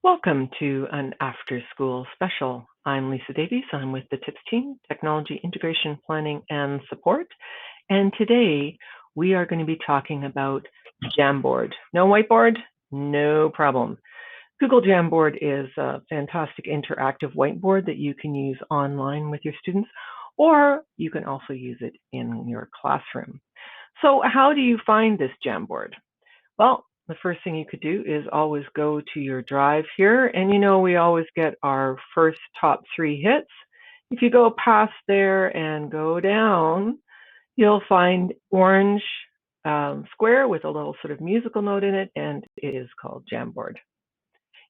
Welcome to an Afterschool Special. I'm Lisa Davies. I'm with the TIPS team, Technology Integration Planning and Support. And today we are going to be talking about Jamboard. No whiteboard? No problem. Google Jamboard is a fantastic interactive whiteboard that you can use online with your students, or you can also use it in your classroom. So how do you find this Jamboard? Well, the first thing you could do is always go to your drive here. And we always get our first top 3 hits. If you go past there and go down, you'll find orange square with a little sort of musical note in it, and it is called Jamboard.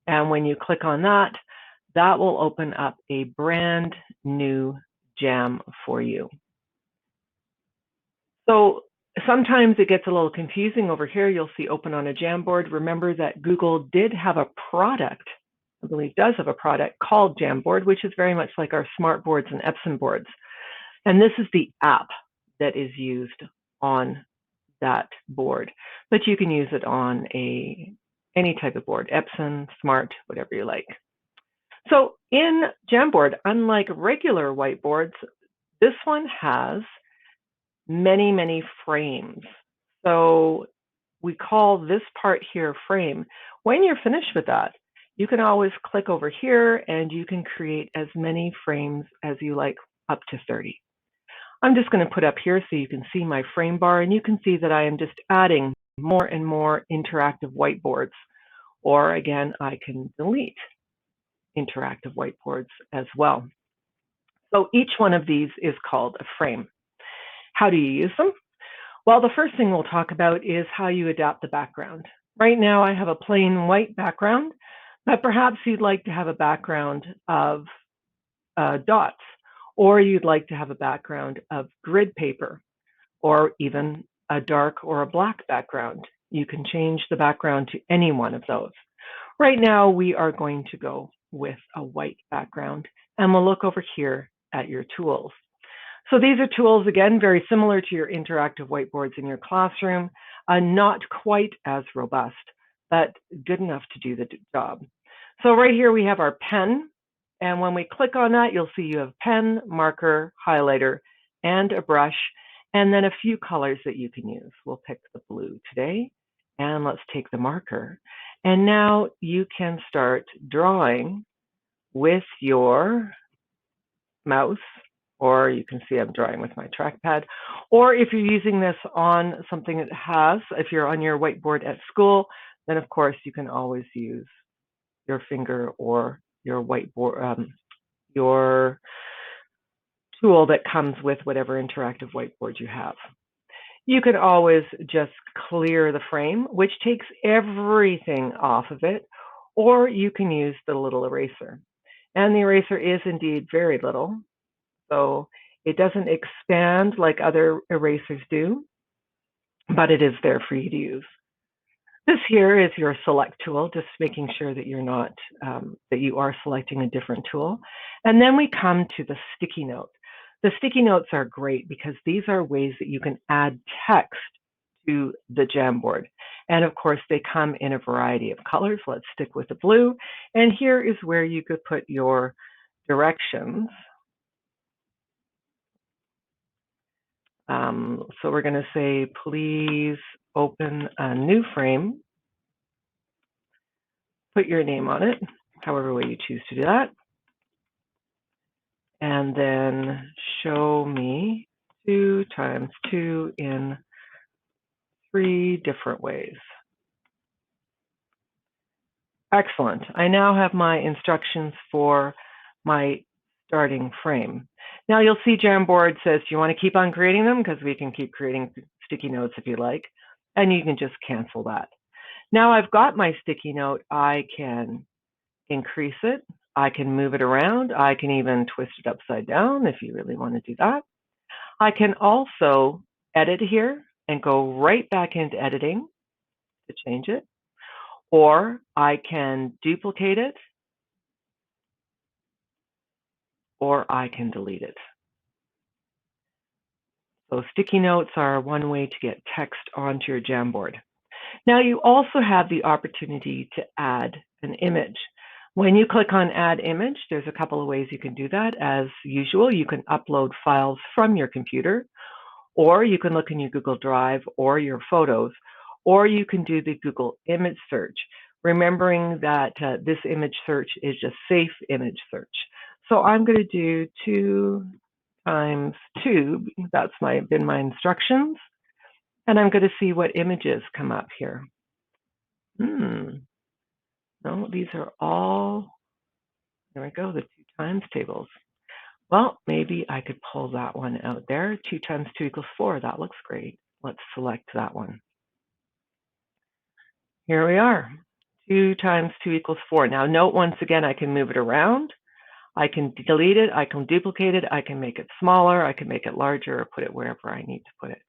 And when you click on that, that will open up a brand new jam for you. So sometimes it gets a little confusing. Over here, you'll see open on a Jamboard. Remember that Google did have a product, I believe does have a product called Jamboard, which is very much like our smart boards and Epson boards. And this is the app that is used on that board, but you can use it on any type of board, Epson, smart, whatever you like. So in Jamboard, unlike regular whiteboards, this one has many frames. So we call this part here frame. When you're finished with that, you can always click over here and you can create as many frames as you like, up to 30. I'm just going to put up here so you can see my frame bar, and you can see that I am just adding more and more interactive whiteboards. Or again, I can delete interactive whiteboards as well. So each one of these is called a frame. How do you use them? Well, the first thing we'll talk about is how you adapt the background. Right now I have a plain white background, but perhaps you'd like to have a background of dots, or you'd like to have a background of grid paper, or even a dark or a black background. You can change the background to any one of those. Right now we are going to go with a white background, and we'll look over here at your tools. So these are tools, again, very similar to your interactive whiteboards in your classroom, not quite as robust, but good enough to do the job. So right here we have our pen, and when we click on that, you'll see you have pen, marker, highlighter, and a brush, and then a few colors that you can use. We'll pick the blue today, and let's take the marker. And now you can start drawing with your mouse, or you can see I'm drawing with my trackpad. Or if you're using this on something that has, if you're on your whiteboard at school, then of course you can always use your finger or your whiteboard, your tool that comes with whatever interactive whiteboard you have. You can always just clear the frame, which takes everything off of it, or you can use the little eraser. And the eraser is indeed very little. So it doesn't expand like other erasers do, but it is there for you to use. This here is your select tool, just making sure that you're not, that you are selecting a different tool. And then we come to the sticky note. The sticky notes are great because these are ways that you can add text to the Jamboard. And of course, they come in a variety of colors. Let's stick with the blue. And here is where you could put your directions. So we're going to say, please open a new frame. Put your name on it, however way you choose to do that. And then show me 2 times 2 in 3 different ways. Excellent. I now have my instructions for my starting frame. Now you'll see Jamboard says, do you want to keep on creating them? Because we can keep creating sticky notes if you like, and you can just cancel that. Now I've got my sticky note, I can increase it, I can move it around, I can even twist it upside down if you really want to do that. I can also edit here and go right back into editing to change it, or I can duplicate it, or I can delete it. So sticky notes are one way to get text onto your Jamboard. Now you also have the opportunity to add an image. When you click on Add Image, there's a couple of ways you can do that. As usual, you can upload files from your computer, or you can look in your Google Drive or your photos, or you can do the Google image search, remembering that this image search is just safe image search. So I'm going to do 2 times 2, that's been my instructions, and I'm going to see what images come up here. No, these are all, there we go, the 2 times tables. Well, maybe I could pull that one out there. 2 times 2 equals 4. That looks great. Let's select that one. Here we are. 2 times 2 equals 4. Now note once again, I can move it around. I can delete it. I can duplicate it. I can make it smaller. I can make it larger or put it wherever I need to put it.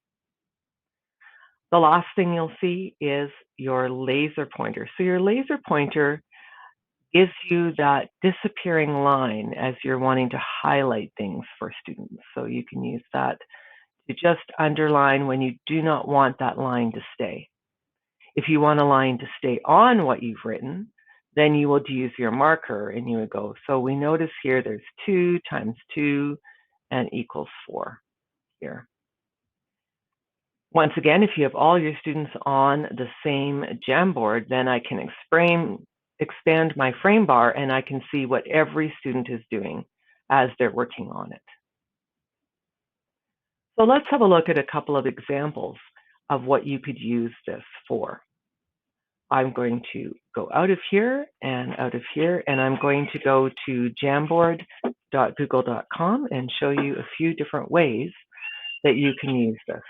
The last thing you'll see is your laser pointer. So your laser pointer gives you that disappearing line as you're wanting to highlight things for students. So you can use that to just underline when you do not want that line to stay. If you want a line to stay on what you've written, then you would use your marker and you would go. So we notice here there's 2 times 2 and equals 4 here. Once again, if you have all your students on the same Jamboard, then I can expand my frame bar and I can see what every student is doing as they're working on it. So let's have a look at a couple of examples of what you could use this for. I'm going to go out of here, and I'm going to go to jamboard.google.com and show you a few different ways that you can use this.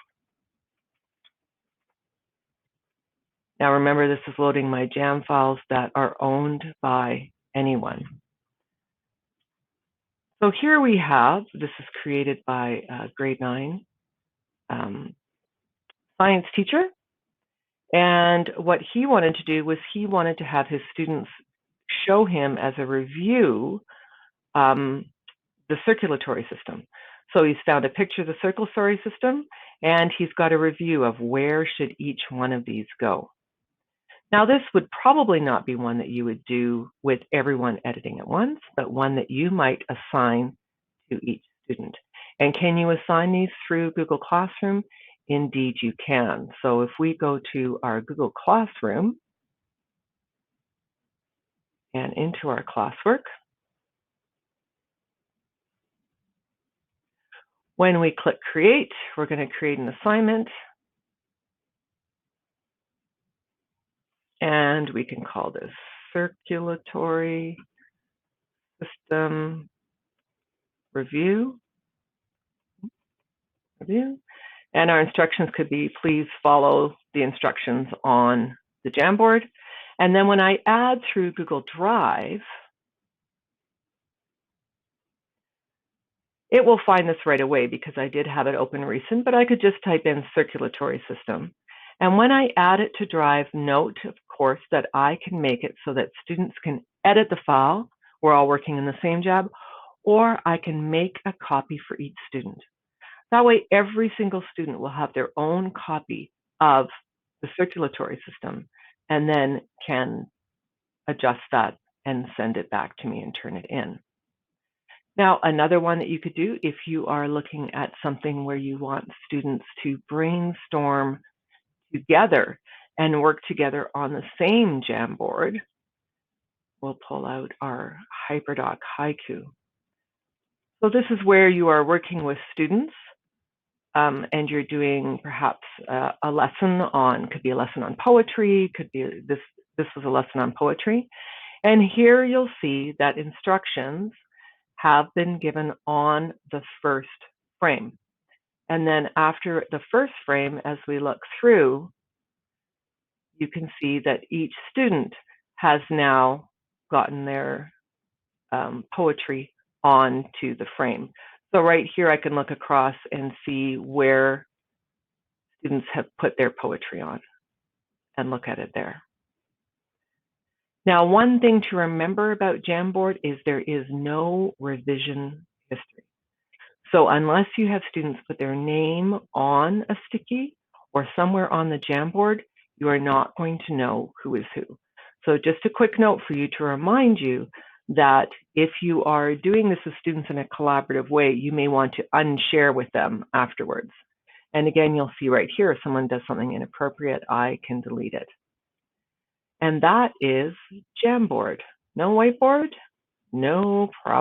Now remember, this is loading my Jam files that are owned by anyone. So here we have, this is created by a grade 9 science teacher. And what he wanted to do was he wanted to have his students show him as a review the circulatory system. So he's found a picture of the circulatory system, and he's got a review of where should each one of these go. Now, this would probably not be one that you would do with everyone editing at once, but one that you might assign to each student. And can you assign these through Google Classroom? Indeed, you can. So if we go to our Google Classroom and into our classwork, when we click Create, we're going to create an assignment. And we can call this Circulatory System Review. And our instructions could be, please follow the instructions on the Jamboard. And then when I add through Google Drive, it will find this right away because I did have it open recent, but I could just type in circulatory system. And when I add it to Drive, note, of course, that I can make it so that students can edit the file. We're all working in the same job, or I can make a copy for each student. That way, every single student will have their own copy of the circulatory system and then can adjust that and send it back to me and turn it in. Now, another one that you could do if you are looking at something where you want students to brainstorm together and work together on the same Jamboard, we'll pull out our HyperDoc Haiku. So this is where you are working with students and you're doing perhaps a lesson on, could be a lesson on poetry, could be this was a lesson on poetry. And here you'll see that instructions have been given on the first frame. And then after the first frame, as we look through, you can see that each student has now gotten their poetry onto the frame. So right here, I can look across and see where students have put their poetry on and look at it there. Now, one thing to remember about Jamboard is there is no revision history. So unless you have students put their name on a sticky or somewhere on the Jamboard, you are not going to know who is who. So just a quick note for you to remind you that if you are doing this with students in a collaborative way, you may want to unshare with them afterwards. And again, you'll see right here, if someone does something inappropriate, I can delete it. And that is Jamboard. No whiteboard? No problem.